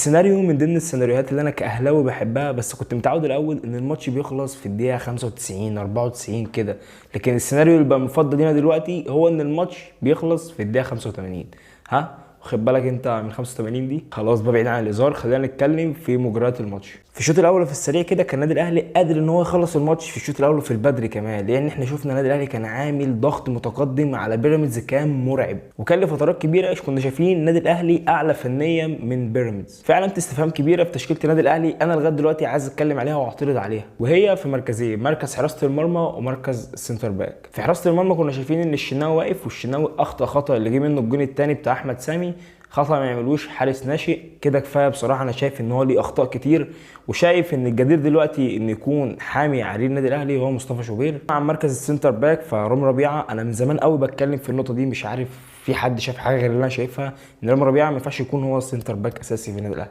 السيناريو من ضمن السيناريوهات اللي انا كاهلاوي بحبها، بس كنت متعود الاول ان الماتش بيخلص في الدقيقه 95 94 كده. لكن السيناريو اللي بقى مفضل لينا دلوقتي هو ان الماتش بيخلص في الدقيقه 85. ها، واخد بالك انت من 85 دي؟ خلاص بقى، بعيد عن الهزار، خلينا نتكلم في مجريات الماتش. في الشوط الاول في السريع كده كان النادي الاهلي قادر ان هو يخلص الماتش في الشوط الاول في البدري كمان، لان احنا شفنا النادي الاهلي كان عامل ضغط متقدم على بيراميدز كان مرعب، وكان لفترات كبيره كنا شايفين النادي الاهلي اعلى فنيا من بيراميدز. في علامه استفهام كبيره في تشكيله النادي الاهلي انا لغايه دلوقتي عايز اتكلم عليها واعترض عليها، وهي في مركزين: مركز حراسه المرمى ومركز السنتر باك. في حراسه المرمى كنا شايفين ان الشناوي واقف، والشناوي اخطا خطا اللي جه منه الجون الثاني بتاع احمد سامي، خطأ ما يعملوش حارس ناشئ كده كفايه بصراحه. انا شايف ان هو ليه اخطاء كتير، وشايف ان الجدير دلوقتي ان يكون حامي عرين النادي الاهلي هو مصطفى شوبير. عن مركز السنتر باك فرامي ربيعه، انا من زمان قوي بتكلم في النقطه دي، مش عارف في حد شاف حاجه غير اللي انا شايفها، ان رامي ربيعه ما ينفعش يكون هو السنتر باك اساسي في النادي الاهلي.